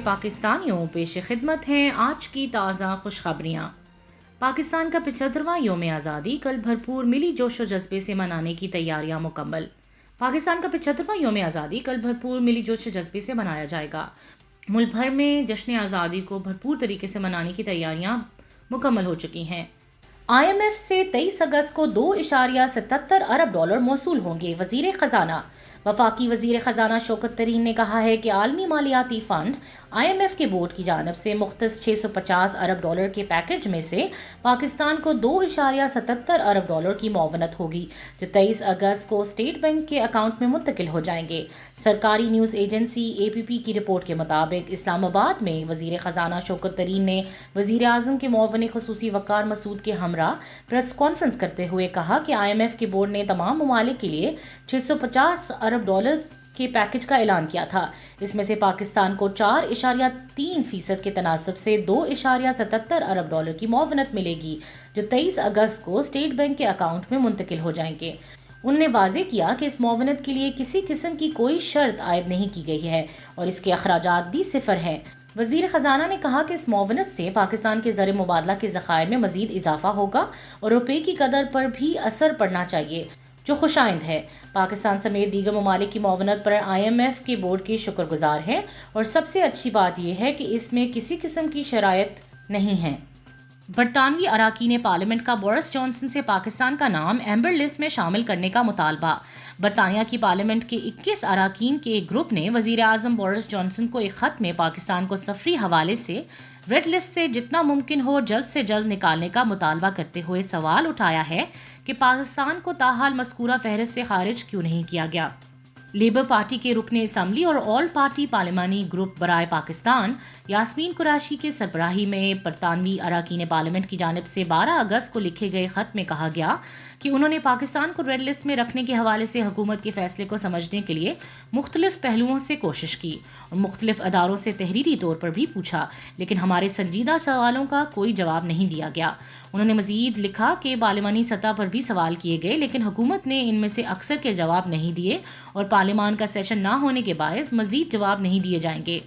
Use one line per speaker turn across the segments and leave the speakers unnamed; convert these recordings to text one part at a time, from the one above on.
پاکستانیوں پیش خدمت ہیں آج کی تازہ خوشخبریاں۔ پاکستان کا 75واں یوم آزادی کل بھرپور ملی جوش و جذبے سے منانے کی تیاریاں مکمل۔ پاکستان کا 75واں یوم آزادی کل بھرپور ملی جوش و جذبے سے منایا جائے گا۔ ملک بھر میں جشن آزادی کو بھرپور طریقے سے منانے کی تیاریاں مکمل ہو چکی ہیں۔ IMF سے 23 اگست کو $2.77 ارب موصول ہوں گے۔ وزیر خزانہ وفاقی وزیر خزانہ شوکت طرین نے کہا ہے کہ عالمی مالیاتی فنڈ IMF کے بورڈ کی جانب سے مختص $650 ارب کے پیکج میں سے پاکستان کو $2.77 ارب کی معاونت ہوگی، جو 23 اگست کو اسٹیٹ بینک کے اکاؤنٹ میں منتقل ہو جائیں گے۔ سرکاری نیوز ایجنسی APP کی رپورٹ کے مطابق اسلام آباد میں وزیر خزانہ شوکت طرین نے وزیر اعظم کے معاون خصوصی وقار مسعود کے ہمراہ پریس کانفرنس کرتے ہوئے کہا کہ IMF کے بورڈ نے تمام ممالک کے لیے $650 ارب کے پیکج کا اعلان کیا تھا۔ اس میں سے پاکستان کو 4.3% کے تناسب سے $2.77 ارب کی معاونت ملے گی، جو 23 اگست کو اسٹیٹ بینک کے اکاؤنٹ میں منتقل ہو جائیں گے۔ انہوں نے واضح کیا کہ اس معاونت کے لیے کسی قسم کی کوئی شرط عائد نہیں کی گئی ہے اور اس کے اخراجات بھی صفر ہیں۔ وزیر خزانہ نے کہا کہ اس معاونت سے پاکستان کے زر مبادلہ کے ذخائر میں مزید اضافہ ہوگا اور روپے کی قدر پر بھی اثر پڑنا چاہیے، جو خوشائند ہے۔ پاکستان سمیت دیگر ممالک کی معاونت پر IMF کے بورڈ کے شکر گزار ہیں اور سب سے اچھی بات یہ ہے کہ اس میں کسی قسم کی شرائط نہیں ہیں۔ برطانوی اراکین پارلیمنٹ کا بورس جانسن سے پاکستان کا نام ایمبر لسٹ میں شامل کرنے کا مطالبہ۔ برطانیہ کی پارلیمنٹ کے 21 اراکین کے ایک گروپ نے وزیر اعظم بورس جانسن کو ایک خط میں پاکستان کو سفری حوالے سے ریڈ لسٹ سے جتنا ممکن ہو جلد سے جلد نکالنے کا مطالبہ کرتے ہوئے سوال اٹھایا ہے کہ پاکستان کو تاحال مذکورہ فہرست سے خارج کیوں نہیں کیا گیا۔ لیبر پارٹی کے رکن اسمبلی اور آل پارٹی پارلیمانی گروپ برائے پاکستان یاسمین قریشی کے سربراہی میں برطانوی اراکین پارلیمنٹ کی جانب سے 12 اگست کو لکھے گئے خط میں کہا گیا کہ انہوں نے پاکستان کو ریڈ لسٹ میں رکھنے کے حوالے سے حکومت کے فیصلے کو سمجھنے کے لیے مختلف پہلوؤں سے کوشش کی اور مختلف اداروں سے تحریری طور پر بھی پوچھا، لیکن ہمارے سنجیدہ سوالوں کا کوئی جواب نہیں دیا گیا۔ انہوں نے مزید لکھا کہ پارلیمانی سطح پر بھی سوال کیے گئے، لیکن حکومت نے ان میں سے اکثر کے جواب نہیں دیے اور پارلیمان کا سیشن نہ ہونے کے باعث مزید جواب نہیں دیے جائیں گے۔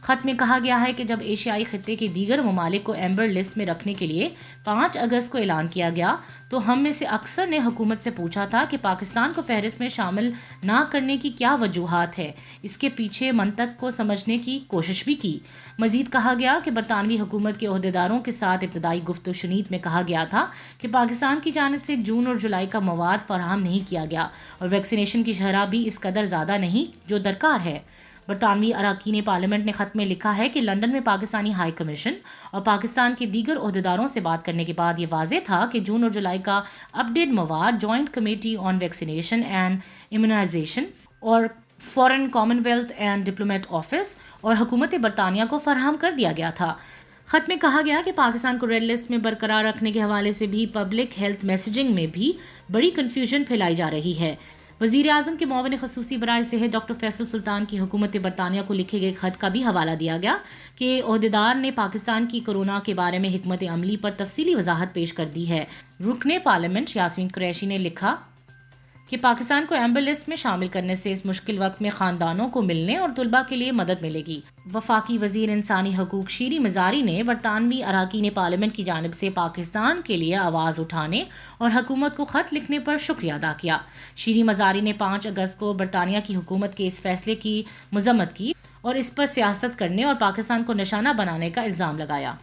خط میں کہا گیا ہے کہ جب ایشیائی خطے کے دیگر ممالک کو ایمبر لسٹ میں رکھنے کے لیے 5 اگست کو اعلان کیا گیا تو ہم میں سے اکثر نے حکومت سے پوچھا تھا کہ پاکستان کو فہرست میں شامل نہ کرنے کی کیا وجوہات ہے، اس کے پیچھے منطق کو سمجھنے کی کوشش بھی کی۔ مزید کہا گیا کہ برطانوی حکومت کے عہدیداروں کے ساتھ ابتدائی گفت و شنید میں کہا گیا تھا کہ پاکستان کی جانب سے جون اور جولائی کا مواد فراہم نہیں کیا گیا اور ویکسینیشن کی شرح بھی اس قدر زیادہ نہیں جو درکار ہے۔ برطانوی اراکین پارلیمنٹ نے خط میں لکھا ہے کہ لندن میں پاکستانی ہائی کمیشن اور پاکستان کے دیگر عہدیداروں سے بات کرنے کے بعد یہ واضح تھا کہ جون اور جولائی کا اپ ڈیٹ مواد joint committee on vaccination and immunisation اور foreign commonwealth and diplomat office اور حکومت برطانیہ کو فراہم کر دیا گیا تھا۔ خط میں کہا گیا کہ پاکستان کو ریڈ لسٹ میں برقرار رکھنے کے حوالے سے بھی پبلک ہیلتھ میسیجنگ میں بھی بڑی کنفیوژن پھیلائی جا رہی ہے۔ وزیر اعظم کے معاون خصوصی برائے صحت ڈاکٹر فیصل سلطان کی حکومت برطانیہ کو لکھے گئے خط کا بھی حوالہ دیا گیا کہ عہدیدار نے پاکستان کی کورونا کے بارے میں حکمت عملی پر تفصیلی وضاحت پیش کر دی ہے۔ رکن پارلیمنٹ یاسمین قریشی نے لکھا کہ پاکستان کو ایمبر لسٹ میں شامل کرنے سے اس مشکل وقت میں خاندانوں کو ملنے اور طلباء کے لیے مدد ملے گی۔ وفاقی وزیر انسانی حقوق شیری مزاری نے برطانوی اراکین پارلیمنٹ کی جانب سے پاکستان کے لیے آواز اٹھانے اور حکومت کو خط لکھنے پر شکریہ ادا کیا۔ شیری مزاری نے 5 اگست کو برطانیہ کی حکومت کے اس فیصلے کی مذمت کی اور اس پر سیاست کرنے اور پاکستان کو نشانہ بنانے کا الزام لگایا۔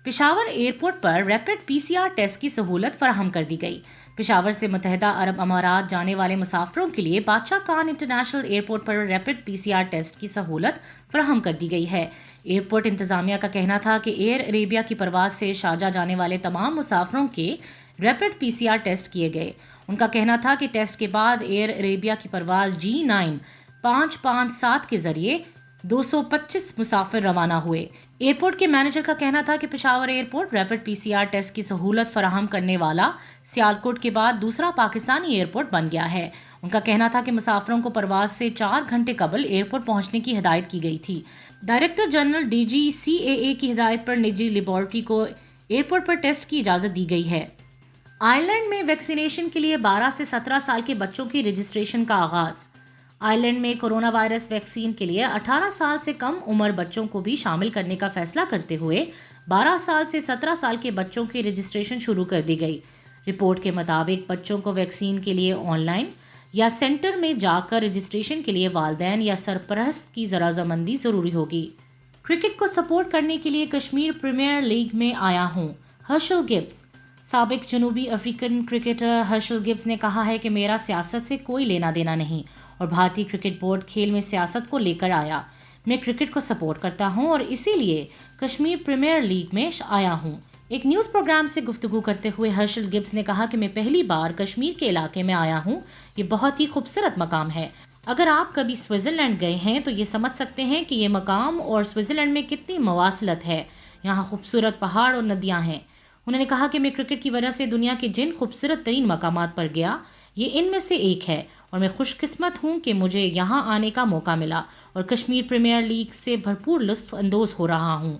پشاور ایئرپورٹ پر ریپڈ PCR ٹیسٹ کی سہولت فراہم کر دی گئی۔ پشاور سے متحدہ عرب امارات جانے والے مسافروں کے لیے بادشاہ خان انٹرنیشنل ایئرپورٹ پر ریپڈ PCR ٹیسٹ کی سہولت فراہم کر دی گئی ہے۔ ایئرپورٹ انتظامیہ کا کہنا تھا کہ ایئر عربیہ کی پرواز سے شارجہ جانے والے تمام مسافروں کے ریپڈ PCR ٹیسٹ کیے گئے۔ ان کا کہنا تھا کہ ٹیسٹ کے بعد ایئر عربیہ کی پرواز G9 557 کے ذریعے 225 مسافر روانہ ہوئے۔ ایئرپورٹ کے مینیجر کا کہنا تھا کہ Peshawar airport rapid PCR test کی سہولت فراہم کرنے والا سیالکوٹ کے بعد دوسرا پاکستانی ایئرپورٹ بن گیا ہے۔ ان کا کہنا تھا کہ مسافروں کو پرواز سے 4 گھنٹے قبل ایئرپورٹ پہنچنے کی ہدایت کی گئی تھی۔ ڈائریکٹر جنرل DGCAA کی ہدایت پر نجی لیبارٹری کو ایئرپورٹ پر ٹیسٹ کی اجازت دی گئی ہے۔ آئرلینڈ میں ویکسینیشن کے لیے 12 سے 17 سال کے بچوں کی رجسٹریشن کا آغاز۔ آئرلینڈ میں کورونا وائرس ویکسین کے لیے 18 سال سے کم عمر بچوں کو بھی شامل کرنے کا فیصلہ کرتے ہوئے 12 سال سے 17 سال کے بچوں کی رجسٹریشن شروع کر دی گئی۔ رپورٹ کے مطابق بچوں کو ویکسین کے لیے آن لائن یا سینٹر میں جا کر رجسٹریشن کے لیے والدین یا سرپرست کی رضامندی ضروری ہوگی۔ کرکٹ کو سپورٹ کرنے کے لیے کشمیر پریمیئر لیگ میں آیا ہوں، ہرشل گبز۔ سابق جنوبی افریقن کرکٹر ہرشل گبز نے کہا ہے کہ میرا سیاست سے کوئی لینا دینا نہیں اور بھارتی کرکٹ بورڈ کھیل میں سیاست کو لے کر آیا۔ میں کرکٹ کو سپورٹ کرتا ہوں اور اسی لیے کشمیر پریمیئر لیگ میں آیا ہوں۔ ایک نیوز پروگرام سے گفتگو کرتے ہوئے ہرشل گبز نے کہا کہ میں پہلی بار کشمیر کے علاقے میں آیا ہوں، یہ بہت ہی خوبصورت مقام ہے۔ اگر آپ کبھی سوئٹزرلینڈ گئے ہیں تو یہ سمجھ سکتے ہیں کہ یہ مقام اور سوئٹزرلینڈ میں کتنی مواصلت ہے، یہاں خوبصورت پہاڑ اور ندیاں ہیں۔ انہوں نے کہا کہ میں کرکٹ کی وجہ سے دنیا کے جن خوبصورت ترین مقامات پر گیا، یہ ان میں سے ایک ہے اور میں خوش قسمت ہوں کہ مجھے یہاں آنے کا موقع ملا اور کشمیر پریمیئر لیگ سے بھرپور لطف اندوز ہو رہا ہوں۔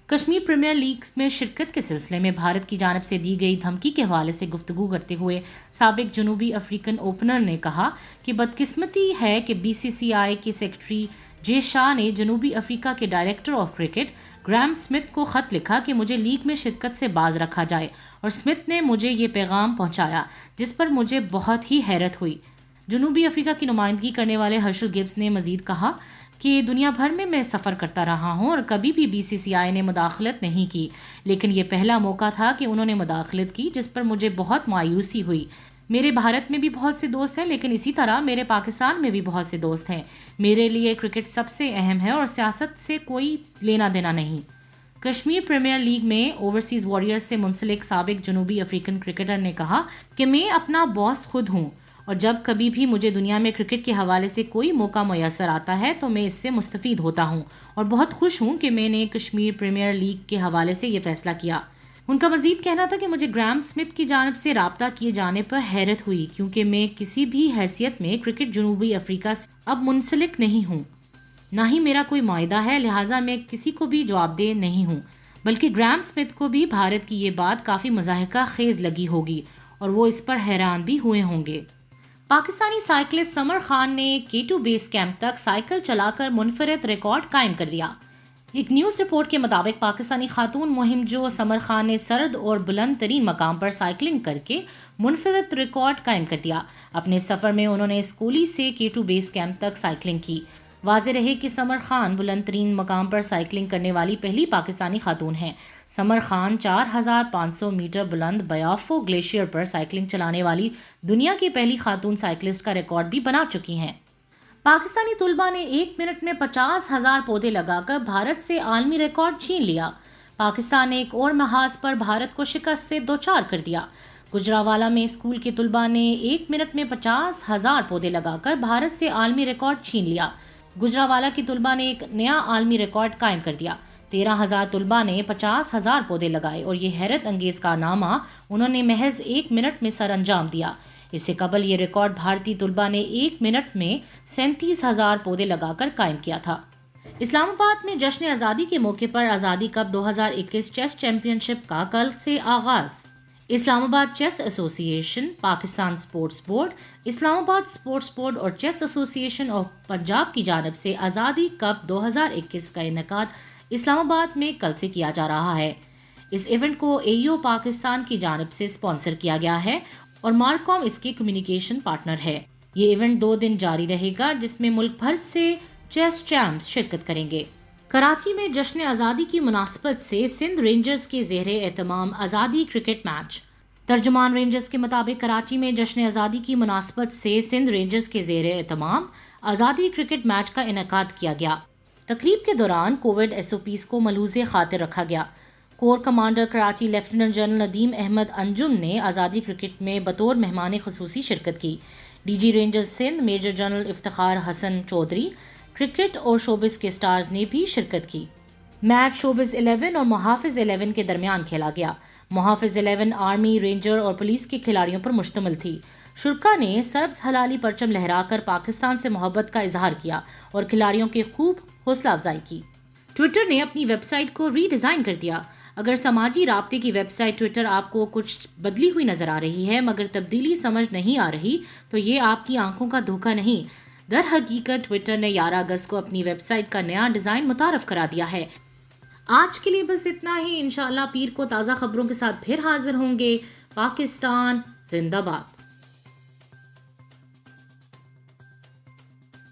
کشمیر پریمیئر لیگ میں شرکت کے سلسلے میں بھارت کی جانب سے دی گئی دھمکی کے حوالے سے گفتگو کرتے ہوئے سابق جنوبی افریقن اوپنر نے کہا کہ بدقسمتی ہے کہ بی سی سی آئی کے سیکرٹری جے شاہ نے جنوبی افریقہ کے director of cricket gram Smith کو خط لکھا کہ مجھے لیگ میں شرکت سے باز رکھا جائے، اور سمتھ نے مجھے یہ پیغام پہنچایا جس پر مجھے بہت ہی حیرت ہوئی۔ جنوبی افریقہ کی نمائندگی کرنے والے ہرشل گبز نے مزید کہا کہ دنیا بھر میں سفر کرتا رہا ہوں اور کبھی بھی بی سی سی آئی نے مداخلت نہیں کی، لیکن یہ پہلا موقع تھا کہ انہوں نے مداخلت کی جس پر مجھے بہت مایوسی ہوئی۔ میرے بھارت میں بھی بہت سے دوست ہیں، لیکن اسی طرح میرے پاکستان میں بھی بہت سے دوست ہیں۔ میرے لیے کرکٹ سب سے اہم ہے اور سیاست سے کوئی لینا دینا نہیں۔ کشمیر پریمیئر لیگ میں اوورسیز وارئرز سے منسلک سابق جنوبی افریقن کرکٹر نے کہا کہ میں اپنا باس خود ہوں اور جب کبھی بھی مجھے دنیا میں کرکٹ کے حوالے سے کوئی موقع میسر آتا ہے تو میں اس سے مستفید ہوتا ہوں اور بہت خوش ہوں کہ میں نے کشمیر پریمیئر لیگ کے حوالے سے یہ فیصلہ کیا۔ ان کا مزید کہنا تھا کہ مجھے گرام سمتھ کی جانب سے رابطہ کیے جانے پر حیرت ہوئی کیونکہ میں کسی بھی حیثیت میں کرکٹ جنوبی افریقہ سے اب منسلک نہیں ہوں، نہ ہی میرا کوئی معاہدہ ہے، لہٰذا میں کسی کو بھی جواب دہ نہیں ہوں۔ بلکہ گرام سمتھ کو بھی بھارت کی یہ بات کافی مضحکہ خیز لگی ہوگی اور وہ اس پر حیران بھی ہوئے ہوں گے۔ پاکستانی سائیکلسٹ سمر خان نے K2 بیس کیمپ تک سائیکل چلا کر منفرد ریکارڈ قائم کر دیا۔ ایک نیوز رپورٹ کے مطابق پاکستانی خاتون مہم جو سمر خان نے سرد اور بلند ترین مقام پر سائیکلنگ کر کے منفرد ریکارڈ قائم کر دیا۔ اپنے سفر میں انہوں نے اسکولی سے K2 بیس کیمپ تک سائیکلنگ کی۔ واضح رہے کہ سمر خان بلند ترین مقام پر سائیکلنگ کرنے والی پہلی پاکستانی خاتون ہیں۔ سمر خان 4500 میٹر بلند بیافو گلیشیئر پر سائیکلنگ چلانے والی دنیا کی پہلی خاتون سائیکلسٹ کا ریکارڈ بھی بنا چکی ہیں۔ پاکستانی طلباء نے 1 منٹ میں 50,000 پودے لگا کر بھارت سے عالمی ریکارڈ چھین لیا۔ پاکستان نے ایک اور محاذ پر بھارت کو شکست سے دوچار کر دیا۔ گجرانوالہ میں اسکول کے طلباء نے 1 منٹ میں 50,000 پودے لگا کر بھارت سے عالمی ریکارڈ چھین لیا۔ گجرانوالہ کی طلباء نے ایک نیا عالمی ریکارڈ قائم کر دیا۔ 13,000 طلباء نے 50,000 پودے لگائے اور یہ حیرت انگیز کارنامہ انہوں نے محض 1 منٹ میں سر انجام دیا۔ اس سے قبل یہ ریکارڈ بھارتی طلباء نے 1 منٹ میں 37,000 پودے لگا کر قائم کیا تھا۔ اسلام آباد میں جشن آزادی کے موقع پر آزادی کپ 2021 چیس چیمپئن شپ کا کل سے آغاز۔ اسلام آباد چیس ایسوسی ایشن، پاکستان اسپورٹس بورڈ، اسلام آباد اسپورٹس بورڈ اور چیس ایسوسی ایشن آف پنجاب کی جانب سے آزادی کپ 2021 کا انعقاد اسلام آباد میں کل سے کیا جا رہا ہے۔ اس ایونٹ کو AU پاکستان کی جانب سے اسپانسر کیا گیا ہے اور مارکوم اس کے کمیونیکیشن پارٹنر ہے۔ یہ ایونٹ 2 دن جاری رہے گا جس میں ملک بھر سے چیس چیمپئنز شرکت کریں گے۔ کراچی میں جشن آزادی کی مناسبت سے سندھ رینجرز کے زیر اہتمام آزادی کرکٹ میچ۔ ترجمان رینجرز کے مطابق کراچی میں جشن آزادی کی مناسبت سے سندھ رینجرز کے زیر اہتمام آزادی کرکٹ میچ کا انعقاد کیا گیا۔ تقریب کے دوران کووڈ SOPs کو ملحوظ خاطر رکھا گیا۔ Corps commander Karachi lieutenant general Nadeem Ahmed Anjum نے آزادی کرکٹ میں بطور مہمان خصوصی شرکت کی۔ DG rangers Sindh major general Iftikhar Hassan Chaudhry, cricket اور شوبز کے سٹارز نے بھی شرکت کی۔ میچ شوبز 11 اور محافظ 11 کے درمیان کھیلا گیا۔ محافظ 11 آرمی، رینجر اور پولیس کے کھلاڑیوں پر مشتمل تھی۔ شرکا نے سربز ہلالی پرچم لہرا کر پاکستان سے محبت کا اظہار کیا اور کھلاڑیوں کی خوب حوصلہ افزائی کی۔ ٹویٹر نے اپنی ویب سائٹ کو ری ڈیزائن کر دیا۔ اگر سماجی رابطے کی ویب سائٹ ٹویٹر آپ کو کچھ بدلی ہوئی نظر آ رہی ہے مگر تبدیلی سمجھ نہیں آ رہی تو یہ آپ کی آنکھوں کا دھوکہ نہیں۔ در حقیقت ٹویٹر نے 11 اگست کو اپنی ویب سائٹ کا نیا ڈیزائن متعارف کرا دیا ہے۔ آج کے لیے بس اتنا ہی، انشاءاللہ پیر کو تازہ خبروں کے ساتھ پھر حاضر ہوں گے۔ پاکستان زندہ باد۔